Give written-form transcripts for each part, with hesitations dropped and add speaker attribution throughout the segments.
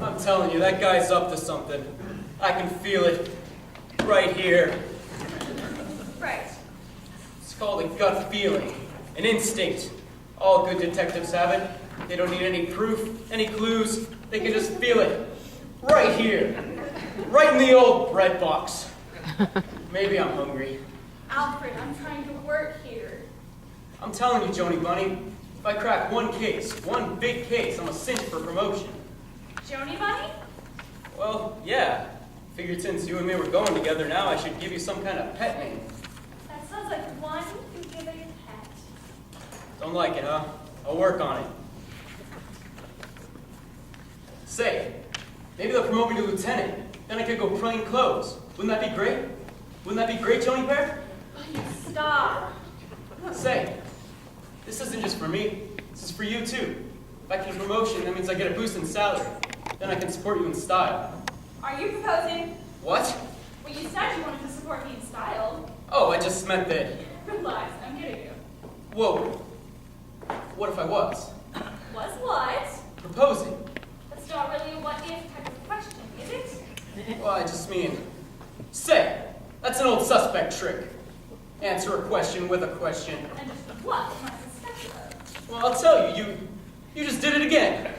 Speaker 1: I'm telling you, that guy's up to something. I can feel it right here.
Speaker 2: Right.
Speaker 1: It's called a gut feeling, an instinct. All good detectives have it. They don't need any proof, any clues. They can just feel it. Right here. Right in the old bread box. Maybe I'm hungry.
Speaker 2: Alfred, I'm trying to work here.
Speaker 1: I'm telling you, Joni Bunny, if I crack one case, one big case, I'm a cinch for promotion.
Speaker 2: Joni Bunny?
Speaker 1: Well, yeah. Figured since you and me were going together now, I should give you some kind of pet name.
Speaker 2: That sounds like one who give it a pet.
Speaker 1: Don't like it, huh? I'll work on it. Say, maybe they'll promote me to lieutenant. Then I could go plain clothes. Wouldn't that be great? Wouldn't that be great, Joni Pear?
Speaker 2: Bunny, stop.
Speaker 1: Say, this isn't just for me. This is for you, too. If I get a promotion, that means I get a boost in salary. Then I can support you in style.
Speaker 2: Are you proposing?
Speaker 1: What?
Speaker 2: Well, you said you wanted to support me in style.
Speaker 1: Oh, I just meant that...
Speaker 2: Relax, I'm getting you.
Speaker 1: Whoa. What if I was?
Speaker 2: Was what?
Speaker 1: Proposing.
Speaker 2: That's not really a what-if type of question, is it?
Speaker 1: Well, I just mean... Say, that's an old suspect trick. Answer a question with a question.
Speaker 2: And just what am I suspected of?
Speaker 1: Well, I'll tell you, you just did it again.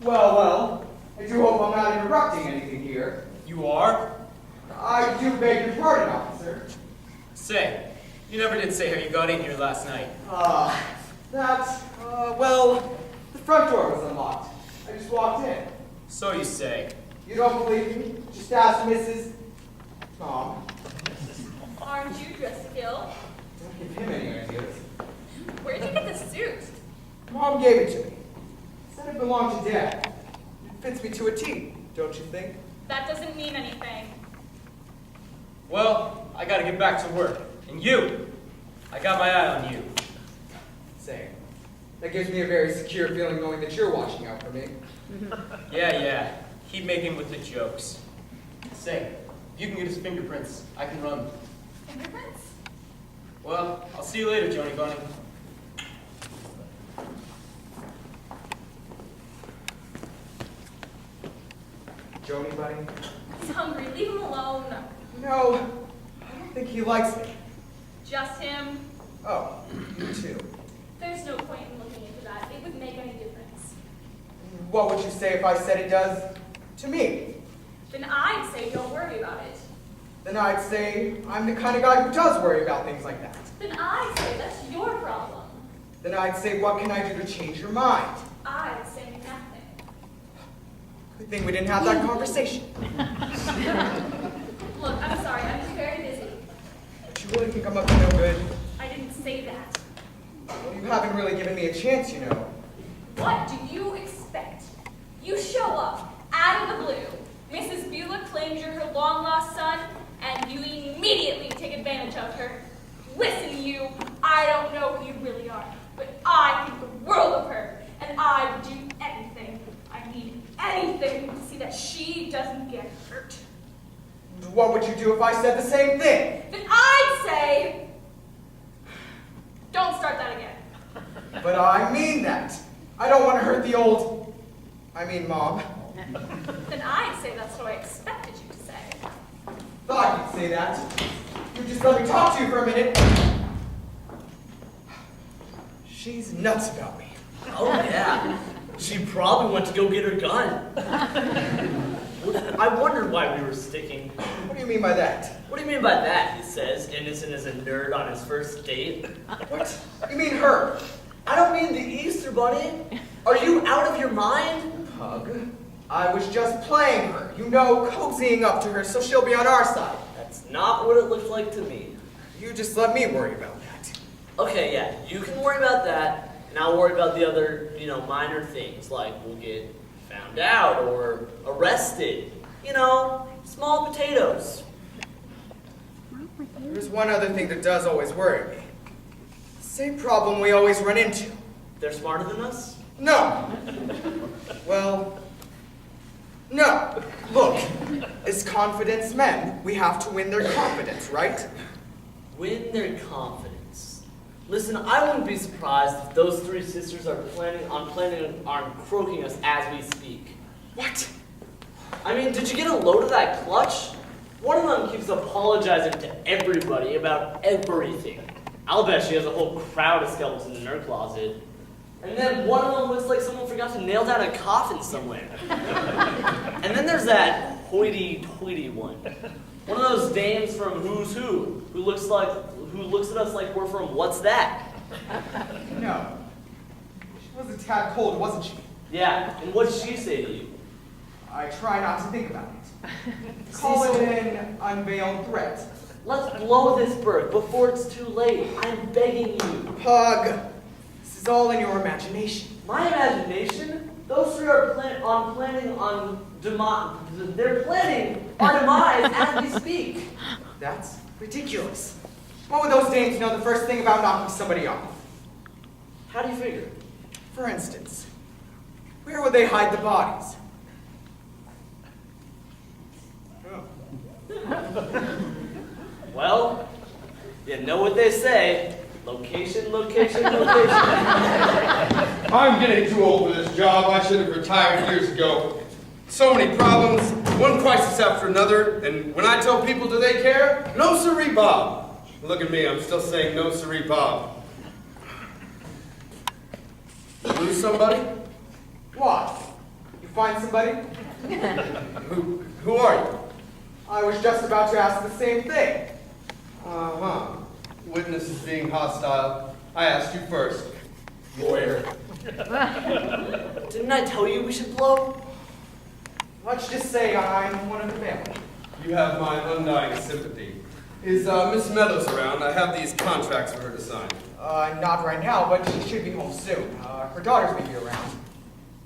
Speaker 3: Well, I do hope I'm not interrupting anything here.
Speaker 1: You are?
Speaker 3: I do beg your pardon, officer.
Speaker 1: Say, you never did say how you got in here last night.
Speaker 3: Well, the front door was unlocked. I just walked in.
Speaker 1: So you say.
Speaker 3: You don't believe me? Just ask Mrs. Tom.
Speaker 2: Aren't you dressed to kill?
Speaker 3: Don't give him any ideas.
Speaker 2: Where'd you get this suit?
Speaker 3: Mom gave it to me. Said it belonged to Dad. It fits me to a T, don't you think?
Speaker 2: That doesn't mean anything.
Speaker 1: Well, I gotta get back to work. And you, I got my eye on you.
Speaker 3: Same. That gives me a very secure feeling knowing that you're watching out for me.
Speaker 1: Yeah. Keep making with the jokes. Say, if you can get his fingerprints, I can run.
Speaker 2: Fingerprints?
Speaker 1: Well, I'll see you later, Joni Bunny.
Speaker 3: Joni, buddy?
Speaker 2: He's hungry. Leave him alone.
Speaker 3: No, I don't think he likes me.
Speaker 2: Just him.
Speaker 3: Oh, you too.
Speaker 2: There's no point in looking into that. It would make any difference.
Speaker 3: What would you say if I said it does to me?
Speaker 2: Then I'd say don't worry about it.
Speaker 3: Then I'd say I'm the kind of guy who does worry about things like that.
Speaker 2: Then I'd say that's your problem.
Speaker 3: Then I'd say, what can I do to change your mind?
Speaker 2: I'd say nothing.
Speaker 3: Good thing we didn't have that conversation.
Speaker 2: Look, I'm sorry. I'm very busy.
Speaker 3: But you really think I'm up to no good?
Speaker 2: I didn't say that.
Speaker 3: Well, you haven't really given me a chance, you know.
Speaker 2: What do you expect? You show up out of the blue. Mrs. Beulah claims you're her long-lost son, and you immediately take advantage of her. Listen, you, I don't know who you really are, but I think the world of her, and I would do anything. I need anything to see that she doesn't get hurt.
Speaker 3: What would you do if I said the same thing?
Speaker 2: Then I'd say, don't start that again.
Speaker 3: But I mean that. I don't want to hurt the Mom.
Speaker 2: Then I'd say that's what I expected you to say.
Speaker 3: Thought you'd say that. You just let me talk to you for a minute. She's nuts about me.
Speaker 4: Oh, yeah. She probably went to go get her gun. I wondered why we were sticking.
Speaker 3: What do you mean by that?
Speaker 4: What do you mean by that, he says, innocent as a nerd on his first date?
Speaker 3: What? You mean her?
Speaker 4: I don't mean the Easter Bunny. Are you out of your mind?
Speaker 3: Pug. I was just playing her. You know, cozying up to her so she'll be on our side.
Speaker 4: That's not what it looked like to me.
Speaker 3: You just let me worry about that.
Speaker 4: Okay, yeah, you can worry about that, and I'll worry about the other, minor things, like we'll get found out or arrested. Small potatoes.
Speaker 3: There's one other thing that does always worry me. Same problem we always run into.
Speaker 4: They're smarter than us?
Speaker 3: No. Well, no. Look, as confidence men, we have to win their confidence, right?
Speaker 4: Win their confidence. Listen, I wouldn't be surprised if those three sisters are planning on croaking us as we speak.
Speaker 3: What?
Speaker 4: I mean, did you get a load of that clutch? One of them keeps apologizing to everybody about everything. I'll bet she has a whole crowd of skeletons in her closet. And then one of them looks like someone forgot to nail down a coffin somewhere. And then there's that hoity-toity one. One of those dames from Who's Who looks at us like we're from What's That?
Speaker 3: No. She was a tad cold, wasn't she?
Speaker 4: Yeah, and what did she say to you?
Speaker 3: I try not to think about it. Call it an unveiled threat.
Speaker 4: Let's blow this bird before it's too late. I'm begging you.
Speaker 3: Pug, this is all in your imagination.
Speaker 4: My imagination? Those three are planning on demise. They're planning our demise as we speak.
Speaker 3: That's ridiculous. What would those dames know the first thing about knocking somebody off?
Speaker 4: How do you figure?
Speaker 3: For instance, where would they hide the bodies?
Speaker 4: Well, you know what they say. Location, location, location.
Speaker 5: I'm getting too old for this job. I should have retired years ago. So many problems, one crisis after another, and when I tell people do they care? No siree, Bob. Look at me, I'm still saying no siree, Bob. Lose somebody?
Speaker 3: What? You find somebody?
Speaker 5: Who are you?
Speaker 3: I was just about to ask the same thing.
Speaker 5: Uh-huh. Witnesses being hostile. I asked you first. Lawyer.
Speaker 4: Didn't I tell you we should blow?
Speaker 3: Let's just say I'm one of the family.
Speaker 5: You have my undying sympathy. Is Miss Meadows around? I have these contracts for her to sign.
Speaker 3: Not right now, but she should be home soon. Her daughters may be around.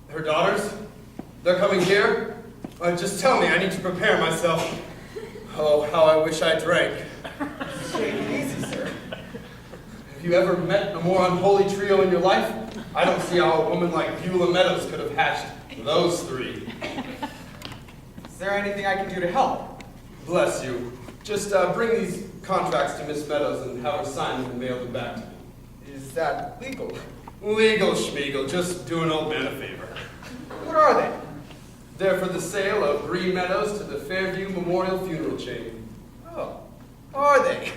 Speaker 5: Her daughters? They're coming here? Just tell me, I need to prepare myself. Oh, how I wish I drank.
Speaker 3: Take it easy, sir.
Speaker 5: Have you ever met a more unholy trio in your life? I don't see how a woman like Beulah Meadows could have hatched those three.
Speaker 3: Is there anything I can do to help?
Speaker 5: Bless you. Just bring these contracts to Miss Meadows and have her sign them and mail them back to me.
Speaker 3: Is that legal?
Speaker 5: Legal schmeagle, just do an old man a favor.
Speaker 3: What are they?
Speaker 5: They're for the sale of Green Meadows to the Fairview Memorial Funeral Chain.
Speaker 3: Oh, are they?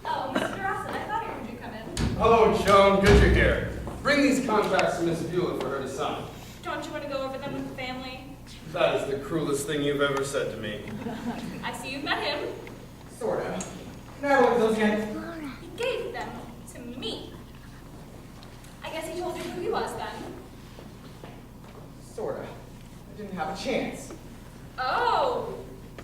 Speaker 2: Oh, Mr. Rossett, I thought I heard you come in.
Speaker 5: Hello, Joan, good you're here. Bring these contracts to Miss Beulah for her to sign.
Speaker 2: Don't you want to go over them with the family?
Speaker 5: That is the cruelest thing you've ever said to me.
Speaker 2: I see you've met him.
Speaker 3: Sorta. Can I look at those again?
Speaker 2: He gave them to me. I guess he told you who he was then.
Speaker 3: Sorta. I didn't have a chance.
Speaker 2: Oh,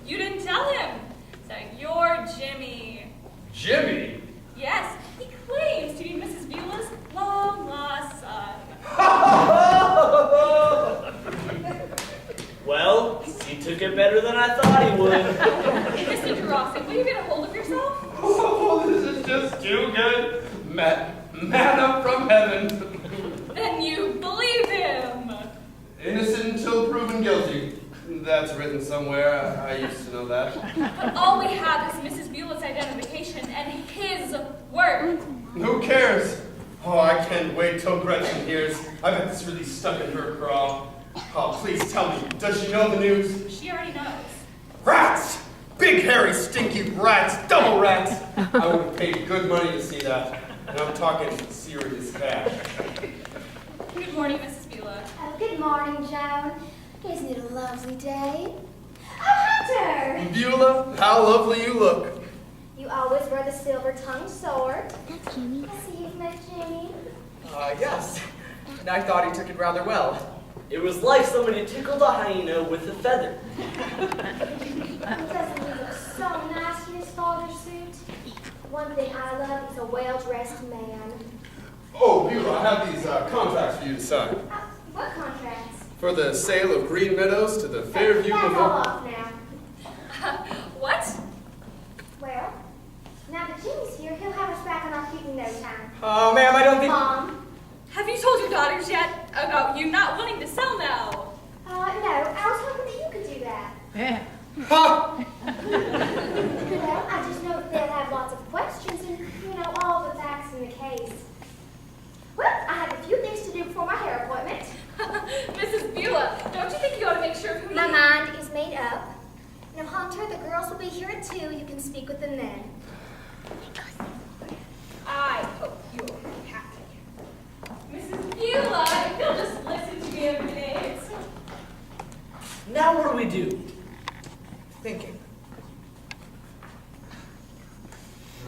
Speaker 2: you didn't tell him. So you're Jimmy.
Speaker 5: Jimmy?
Speaker 2: Yes, he claims to be Mrs. Beulah's long-lost son.
Speaker 4: Well, he took it better than I thought he would.
Speaker 2: Mr. Drossett, will you get a hold of yourself?
Speaker 5: Oh, this is just too good. Manna from heaven.
Speaker 2: Then you believe him.
Speaker 5: Innocent until proven guilty. That's written somewhere. I used to know that.
Speaker 2: But all we have is Mrs. Beulah's identification and his word.
Speaker 5: Who cares? Oh, I can't wait till Gretchen hears. I bet this really stuck in her craw. Oh, please tell me, does she know the news?
Speaker 2: She already knows.
Speaker 5: Rats! Big, hairy, stinky rats! Double rats! I would have paid good money to see that. And I'm talking serious cash.
Speaker 2: Good morning, Mrs. Beulah.
Speaker 6: Oh, good morning, Joan. Isn't it a lovely day? Oh, Hunter!
Speaker 5: Beulah, how lovely you look.
Speaker 6: You always wear the silver-tongued sword. That's Jimmy. I see you've met Jimmy.
Speaker 3: Yes. And I thought he took it rather well.
Speaker 4: It was like somebody tickled a hyena with a feather.
Speaker 6: Doesn't he look so nice in his father's suit? One thing I love is a well-dressed man.
Speaker 5: Oh, Beulah, I have these contracts for you to sign.
Speaker 6: What contracts?
Speaker 5: For the sale of Green Meadows to the Fairview
Speaker 6: That's all
Speaker 5: Memorial.
Speaker 6: off now.
Speaker 2: What?
Speaker 6: Well, now that Jimmy's here, he'll have us back on our feet in no time.
Speaker 3: Oh, ma'am, I don't think...
Speaker 6: Mom?
Speaker 2: Have you told your daughters yet about you not wanting to sell now?
Speaker 6: No, I was hoping that you could do that.
Speaker 3: Ha!
Speaker 6: Well, I just know that they'll have lots of questions and, all the But then,
Speaker 2: I hope you're happy. Mrs. Beulah, if you'll just listen to me a minute.
Speaker 4: Now what do we do?
Speaker 3: Thinking.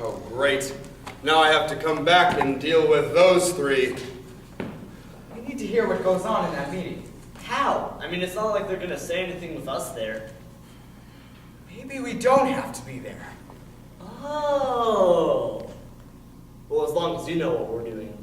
Speaker 5: Oh, great. Now I have to come back and deal with those three.
Speaker 3: We need to hear what goes on in that meeting.
Speaker 4: How? I mean, it's not like they're gonna say anything with us there.
Speaker 3: Maybe we don't have to be there.
Speaker 4: Oh. Well, as long as you know what we're doing.